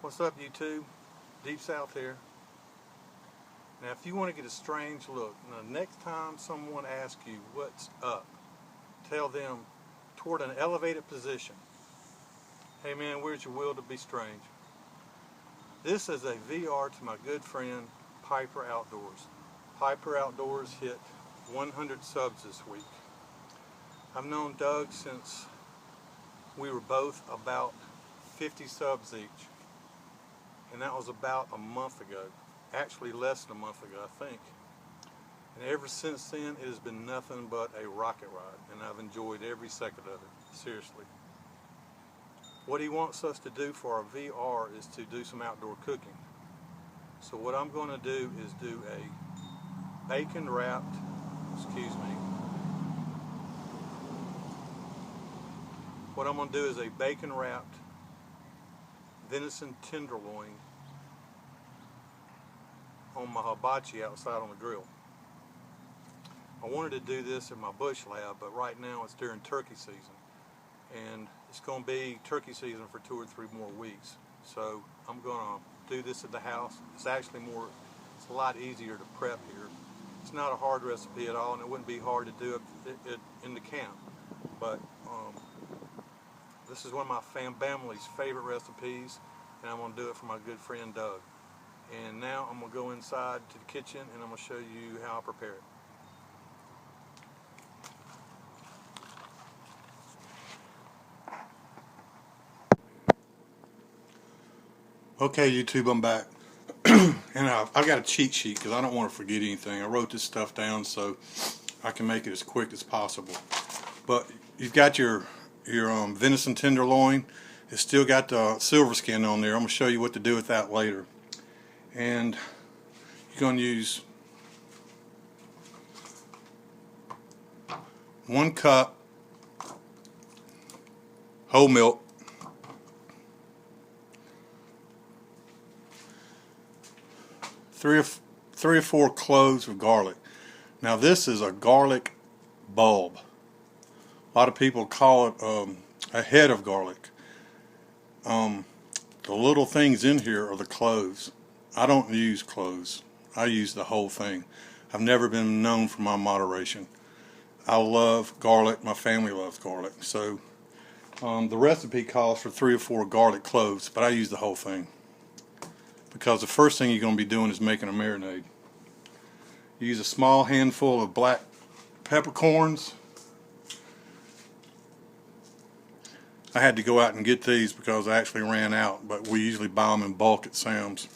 What's up, YouTube? Deep South here. Now, if you want to get a strange look, now next time someone asks you what's up, tell them toward an elevated position. Hey man, where's your will to be strange? This is a VR to my good friend Piper Outdoors. Piper Outdoors hit 100 subs this week. I've known Doug since we were both about 50 subs each. And that was about a month ago. Actually less than a month ago, I think. And ever since then, it has been nothing but a rocket ride. And I've enjoyed every second of it, seriously. What he wants us to do for our VR is to do some outdoor cooking. So what I'm going to do is do a bacon-wrapped, What I'm going to do is a bacon-wrapped venison tenderloin on my hibachi outside on the grill. I wanted to do this in my bush lab, but right now it's during turkey season, and it's going to be turkey season for 2 or 3 more weeks. So I'm going to do this at the house. It's actually it's a lot easier to prep here. It's not a hard recipe at all, and it wouldn't be hard to do it in the camp. But this is one of my family's favorite recipes, and I'm going to do it for my good friend Doug. And now I'm going to go inside to the kitchen and I'm going to show you how I prepare it. Okay, YouTube, I'm back. And I've got a cheat sheet because I don't want to forget anything. I wrote this stuff down so I can make it as quick as possible. But you've got your venison tenderloin. It's still got the silver skin on there. I'm going to show you what to do with that later. And you're going to use 1 cup whole milk, 3 or 4 cloves of garlic. Now this is a garlic bulb. A lot of people call it a head of garlic. The little things in here are the cloves. I don't use cloves. I use the whole thing. I've never been known for my moderation. I love garlic. My family loves garlic. So the recipe calls for 3 or 4 garlic cloves, but I use the whole thing. Because the first thing you're going to be doing is making a marinade. You use a small handful of black peppercorns. I had to go out and get these because I actually ran out, but we usually buy them in bulk at Sam's.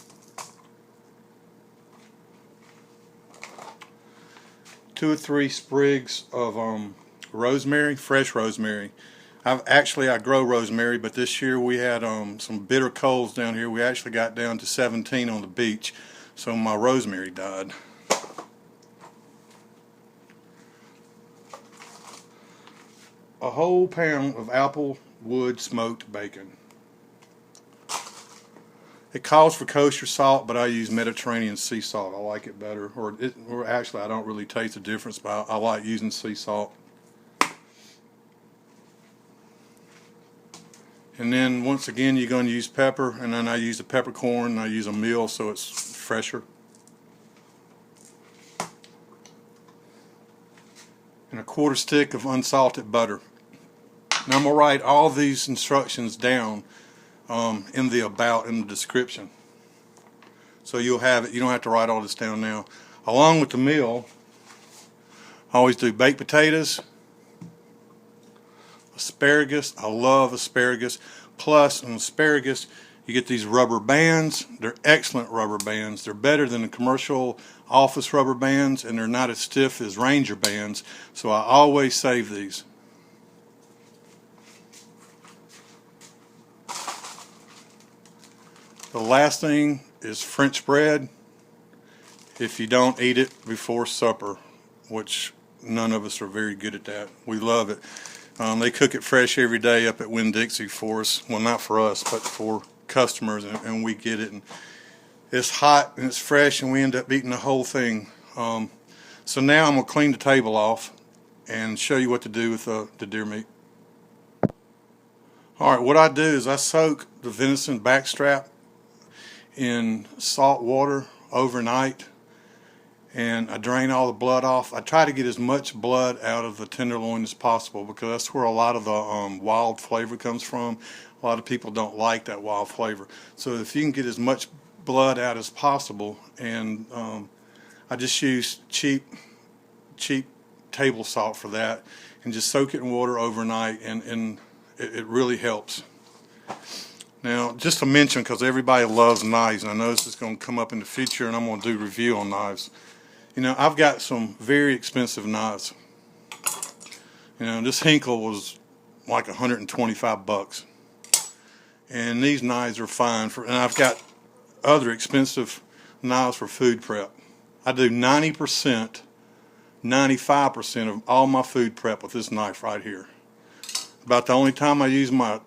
2 or 3 sprigs of rosemary, fresh rosemary. I grow rosemary, but this year we had some bitter colds down here. We actually got down to 17 on the beach, so my rosemary died. A whole pound of Applewood-Smoked bacon. It calls for kosher salt, but I use Mediterranean sea salt. I like it better. Or actually, I don't really taste the difference, but I like using sea salt. And then once again, you're going to use pepper, and then I use the peppercorn, and I use a meal so it's fresher. And a 1/4 stick of unsalted butter. Now I'm going to write all these instructions down in the description. So you'll have it. You don't have to write all this down now. Along with the meal, I always do baked potatoes, asparagus. I love asparagus. Plus, on asparagus, you get these rubber bands. They're excellent rubber bands. They're better than the commercial office rubber bands, and they're not as stiff as Ranger bands. So I always save these. The last thing is French bread. If you don't eat it before supper, which none of us are very good at that. We love it. They cook it fresh every day up at Winn-Dixie for us. Well, not for us, but for customers, and we get it. And it's hot and it's fresh, and we end up eating the whole thing. So now I'm going to clean the table off and show you what to do with the deer meat. Alright, what I do is I soak the venison backstrap in salt water overnight, and I drain all the blood off. I try to get as much blood out of the tenderloin as possible because that's where a lot of the wild flavor comes from. A lot of people don't like that wild flavor. So if you can get as much blood out as possible, and I just use cheap table salt for that, and just soak it in water overnight, and it really helps. Now, just to mention, because everybody loves knives, and I know this is going to come up in the future, and I'm going to do a review on knives. You know, I've got some very expensive knives. You know, this Hinkle was like 125 bucks. And these knives are fine and I've got other expensive knives for food prep. I do 90%, 95% of all my food prep with this knife right here. About the only time I use my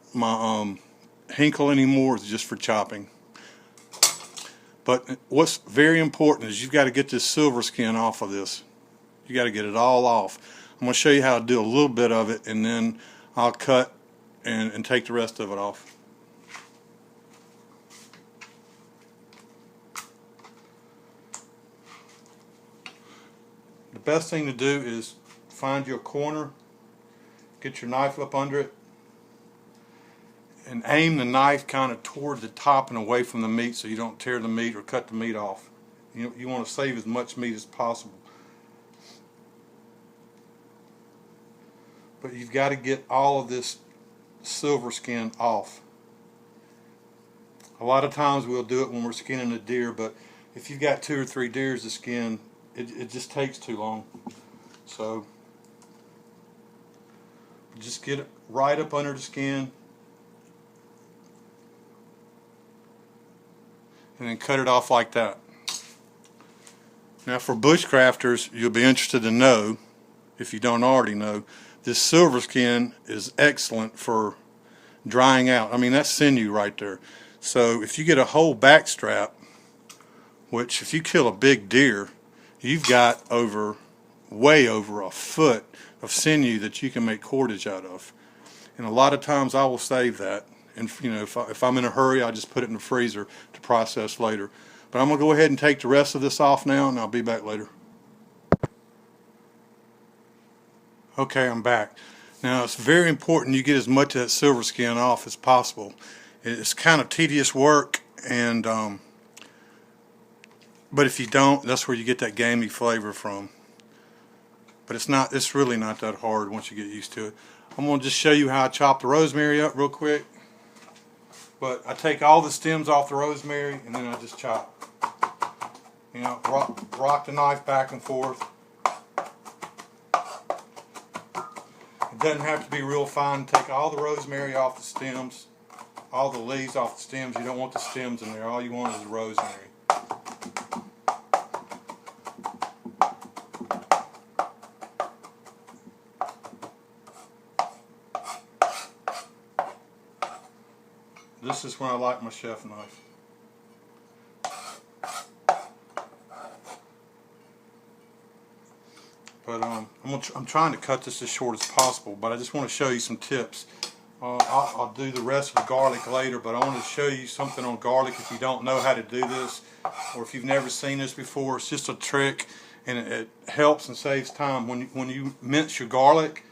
Hinkle anymore is just for chopping. But what's very important is you've got to get this silver skin off of this. You got to get it all off. I'm going to show you how to do a little bit of it, and then I'll cut and take the rest of it off. The best thing to do is find your corner, get your knife up under it, and aim the knife kind of toward the top and away from the meat so you don't tear the meat or cut the meat off. You want to save as much meat as possible. But you've got to get all of this silver skin off. A lot of times we'll do it when we're skinning a deer, but if you've got 2 or 3 deers to skin, it just takes too long. So just get it right up under the skin, and then cut it off like that. Now, for bushcrafters, you'll be interested to know, if you don't already know, this silver skin is excellent for drying out. I mean, that's sinew right there. So if you get a whole backstrap, which if you kill a big deer, you've got way over a foot of sinew that you can make cordage out of. And a lot of times I will save that. And you know, if I'm in a hurry, I just put it in the freezer to process later. But I'm going to go ahead and take the rest of this off now, and I'll be back later. Okay, I'm back. Now, it's very important you get as much of that silver skin off as possible. It's kind of tedious work, and but if you don't, that's where you get that gamey flavor from. But it's really not that hard once you get used to it. I'm going to just show you how I chop the rosemary up real quick. But I take all the stems off the rosemary, and then I just chop. You know, rock the knife back and forth. It doesn't have to be real fine. Take all the rosemary off the stems, all the leaves off the stems. You don't want the stems in there. All you want is the rosemary. This is when I like my chef knife. But I'm trying to cut this as short as possible, but I just want to show you some tips. I'll do the rest of the garlic later, but I want to show you something on garlic if you don't know how to do this, or if you've never seen this before. It's just a trick, and it helps and saves time. When you mince your garlic,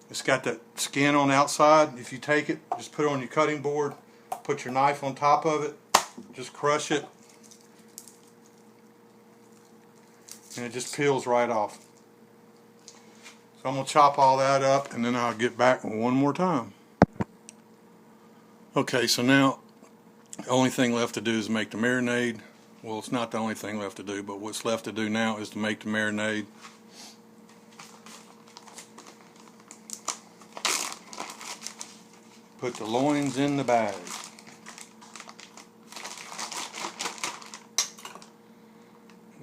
it's got that skin on the outside. If you take it, just put it on your cutting board, put your knife on top of it, just crush it, and it just peels right off. So I'm going to chop all that up, and then I'll get back one more time. Okay, so now the only thing left to do is make the marinade. Well, it's not the only thing left to do, but what's left to do now is to make the marinade. Put the loins in the bag.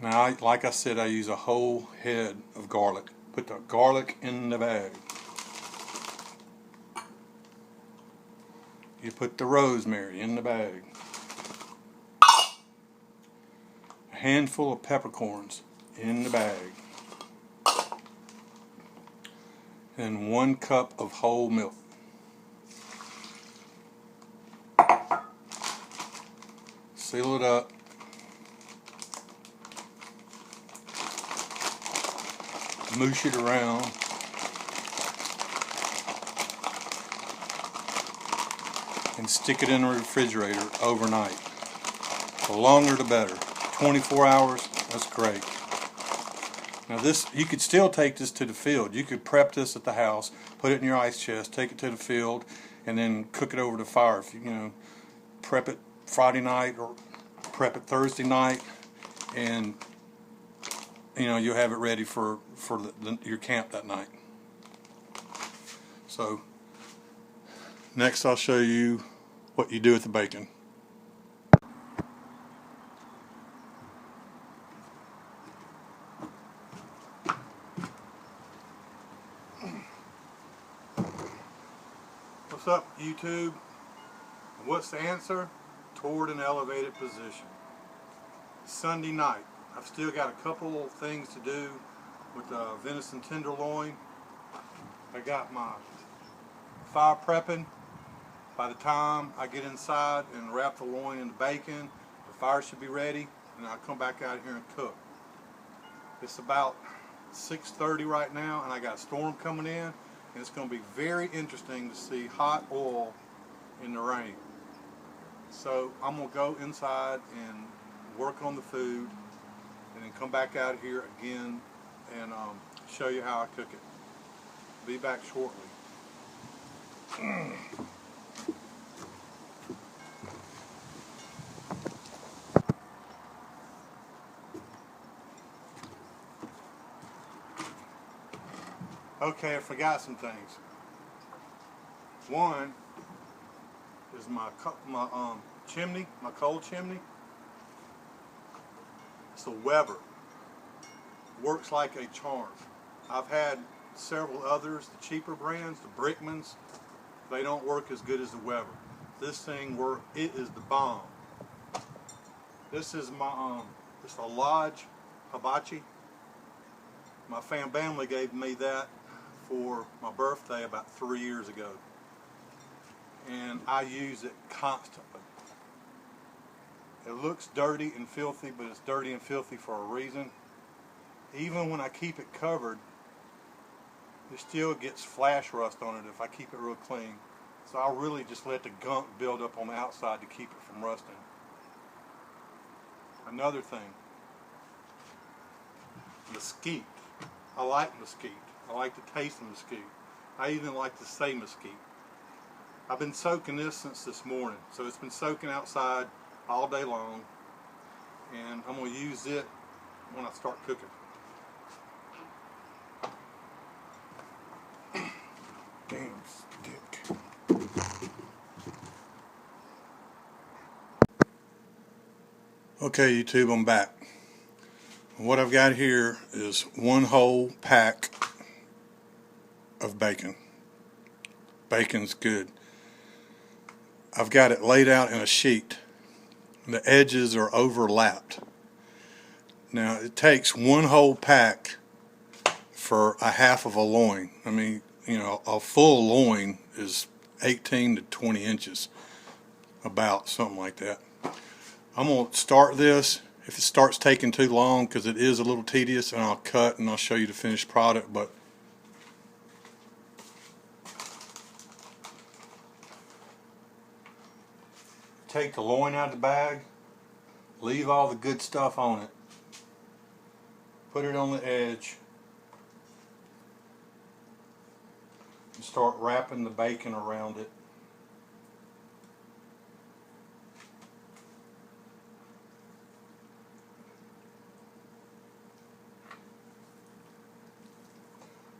Now, like I said, I use a whole head of garlic. Put the garlic in the bag. You put the rosemary in the bag. A handful of peppercorns in the bag. And 1 cup of whole milk. seal it up. Moosh it around. And stick it in the refrigerator overnight. The longer the better. 24 hours, that's great. Now this, you could still take this to the field. You could prep this at the house, put it in your ice chest, take it to the field, and then cook it over the fire. If you prep it Friday night or prep it Thursday night, and you'll have it ready for your camp that night. So next I'll show you what you do with the bacon. What's up, YouTube? What's the answer? Toward an elevated position. Sunday night. I've still got a couple of things to do with venison tenderloin. I got my fire prepping. By the time I get inside and wrap the loin in the bacon, the fire should be ready, and I'll come back out here and cook. It's about 6:30 right now, and I got a storm coming in, and it's going to be very interesting to see hot oil in the rain. So I'm going to go inside and work on the food, and then come back out here again and show you how I cook it. Be back shortly. Okay, I forgot some things. One is my chimney, my coal chimney. It's a Weber. Works like a charm. I've had several others, the cheaper brands, the Brickmans. They don't work as good as the Weber. This thing it is the bomb. This is my it's a Lodge hibachi. My family gave me that for my birthday about 3 years ago, and I use it constantly. It looks dirty and filthy, but it's dirty and filthy for a reason. Even when I keep it covered, it still gets flash rust on it if I keep it real clean. So I'll really just let the gunk build up on the outside to keep it from rusting. Another thing, mesquite. I like mesquite. I like the taste of mesquite. I even like to say mesquite. I've been soaking this since this morning, so it's been soaking outside all day long, and I'm going to use it when I start cooking. Damn stick. Okay, YouTube, I'm back. What I've got here is one whole pack of bacon. Bacon's good. I've got it laid out in a sheet. The edges are overlapped. Now it takes one whole pack for a half of a loin. I mean, a full loin is 18 to 20 inches, about something like that. I'm going to start this. If it starts taking too long, because it is a little tedious, and I'll cut and I'll show you the finished product. But take the loin out of the bag, leave all the good stuff on it, put it on the edge, and start wrapping the bacon around it.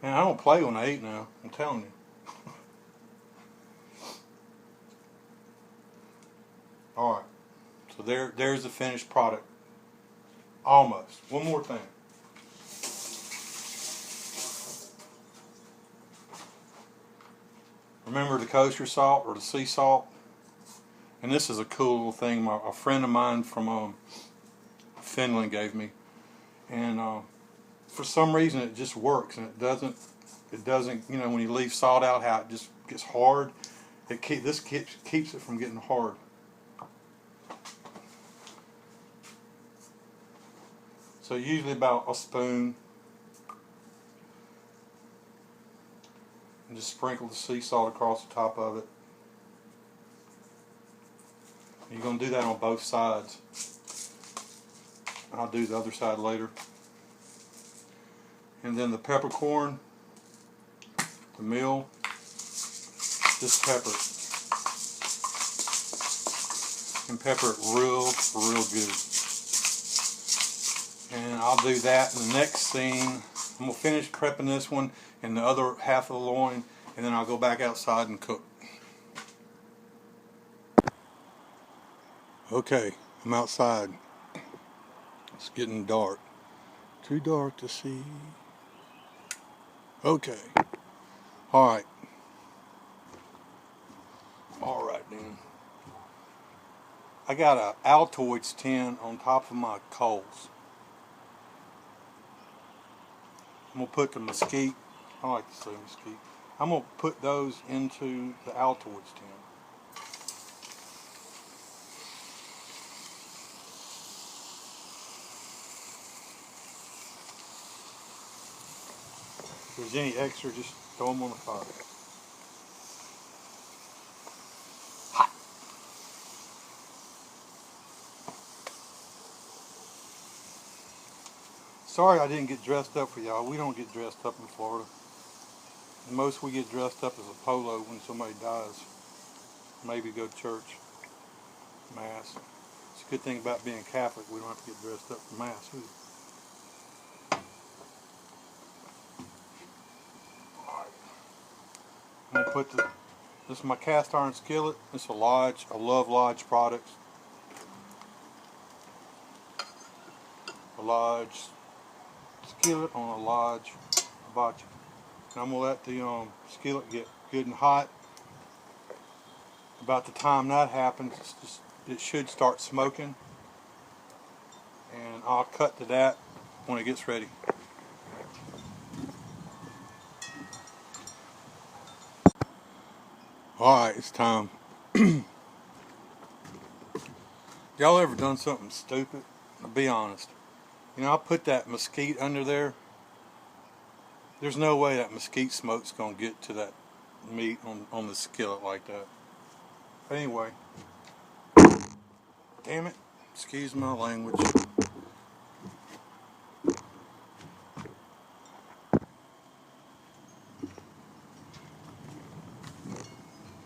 Man, I don't play when I eat now, I'm telling you. Alright, so there's the finished product. Almost. One more thing. Remember the kosher salt or the sea salt? And this is a cool little thing a friend of mine from Finland gave me. And for some reason it just works, and it doesn't, when you leave salt out, how it just gets hard. This keeps it from getting hard. So usually about a spoon. And just sprinkle the sea salt across the top of it. You're going to do that on both sides. I'll do the other side later. And then the peppercorn, the meal, just pepper it. And pepper it real good. And I'll do that in the next scene. I'm going to finish prepping this one and the other half of the loin, and then I'll go back outside and cook. Okay, I'm outside. It's getting dark. Too dark to see. Okay. Alright. Alright then. I got a Altoids tin on top of my coals. I'm going to put the mesquite, I like to say mesquite, I'm going to put those into the Altoids tin. If there's any extra, just throw them on the fire. Hot. Sorry I didn't get dressed up for y'all. We don't get dressed up in Florida. The most we get dressed up is a polo when somebody dies. Maybe go to church, mass. It's a good thing about being Catholic. We don't have to get dressed up for mass either. I'm going to put this is my cast iron skillet. It's a Lodge. I love Lodge products. A Lodge skillet on a Lodge hibachi. And I'm going to let the skillet get good and hot. About the time that happens, it should start smoking. And I'll cut to that when it gets ready. Alright, it's time. Y'all ever done something stupid? I'll be honest. You know, I put that mesquite under there. There's no way that mesquite smoke's going to get to that meat on the skillet like that. But anyway. Damn it. Excuse my language.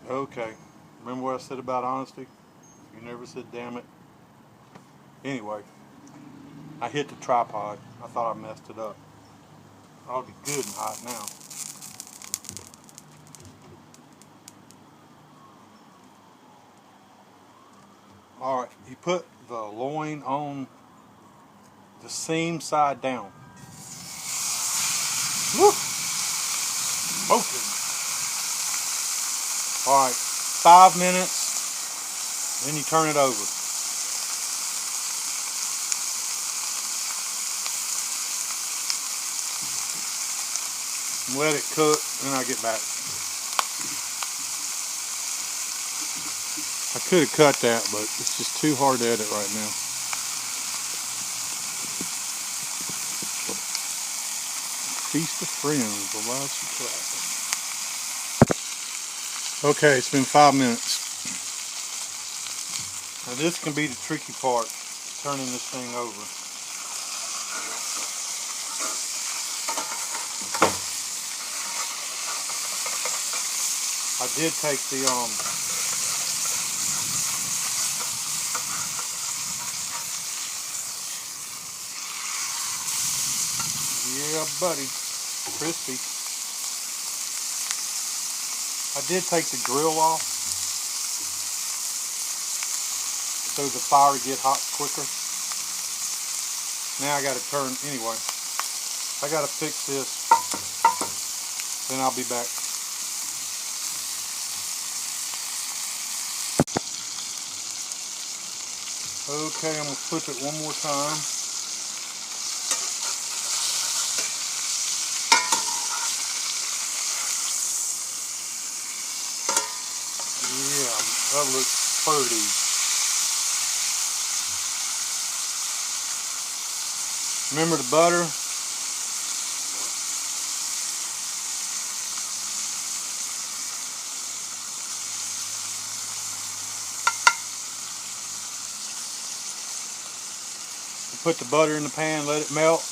Okay. Remember what I said about honesty? You never said damn it. Anyway. I hit the tripod. I thought I messed it up. I'll be good and hot now. Alright, you put the loin on the seam side down. Woo! Smoking. Alright, 5 minutes, then you turn it over. And let it cook, and then I get back. I could have cut that, but it's just too hard to edit right now. Feast of friends, the live surprise. Okay, it's been 5 minutes. Now this can be the tricky part, turning this thing over. I did take the yeah, buddy, crispy. I did take the grill off so the fire would get hot quicker. Now I got to turn, anyway, I got to fix this, then I'll be back. Okay, I'm going to flip it one more time. Yeah, that looks pretty. Remember the butter. Put the butter in the pan, let it melt.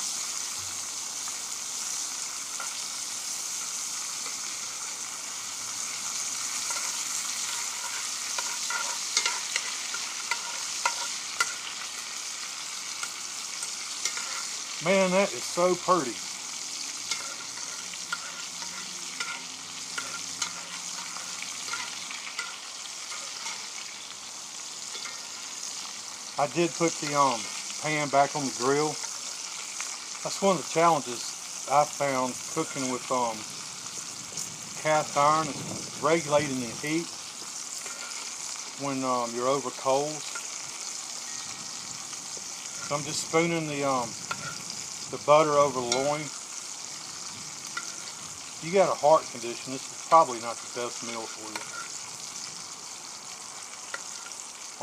Man, that is so pretty. I did put the pan back on the grill. That's one of the challenges I found cooking with cast iron, is regulating the heat when you're over coals. So I'm just spooning the butter over the loin. If you got a heart condition, this is probably not the best meal for you.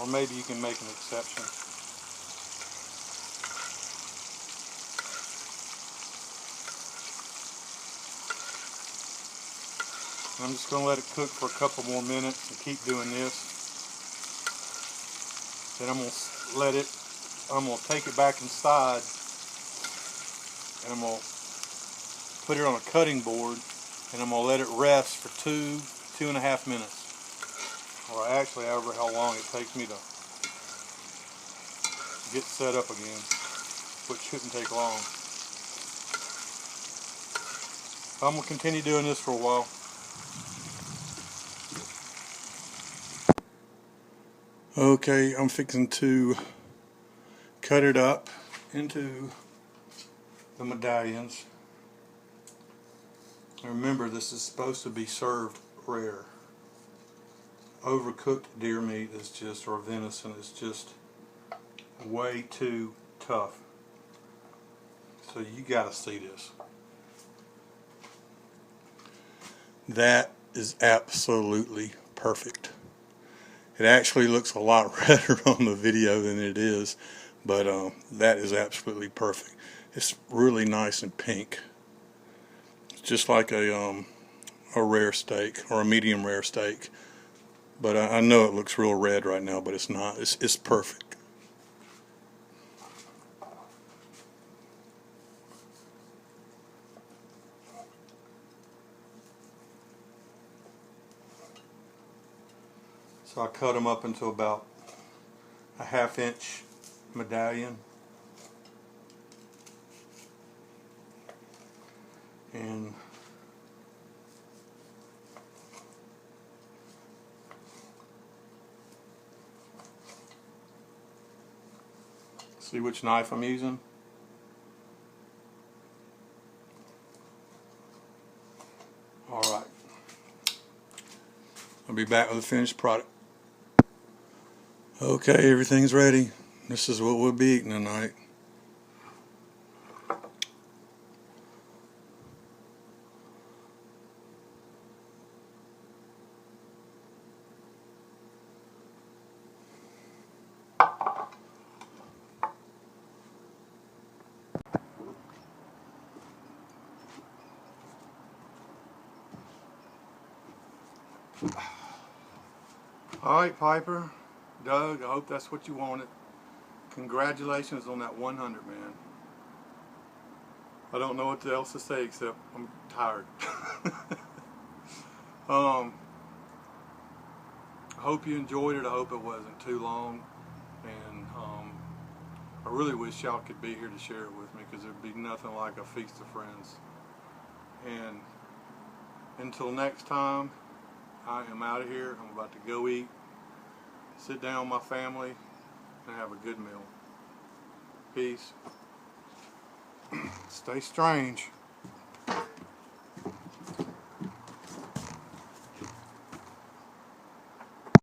Or maybe you can make an exception. I'm just going to let it cook for a couple more minutes and keep doing this. Then I'm going to take it back inside and I'm going to put it on a cutting board and I'm going to let it rest for 2.5 minutes. Or actually however how long it takes me to get set up again, which shouldn't take long. I'm going to continue doing this for a while. Okay, I'm fixing to cut it up into the medallions. And remember, this is supposed to be served rare. Overcooked deer meat is just, or venison is just way too tough. So you gotta see this. That is absolutely perfect. It actually looks a lot redder on the video than it is, but that is absolutely perfect. It's really nice and pink. It's just like a rare steak or a medium rare steak. But I know it looks real red right now, but it's not. It's perfect. So I cut them up into about a 1/2 inch medallion. And see which knife I'm using. Alright. I'll be back with the finished product. Okay, everything's ready. This is what we'll be eating tonight. Alright, Piper, Doug, I hope that's what you wanted. Congratulations on that 100, man. I don't know what else to say except I'm tired. I hope you enjoyed it. I hope it wasn't too long. And I really wish y'all could be here to share it with me, because there'd be nothing like a feast of friends. And until next time, I am out of here. I'm about to go eat, sit down with my family, and have a good meal. Peace. Stay strange.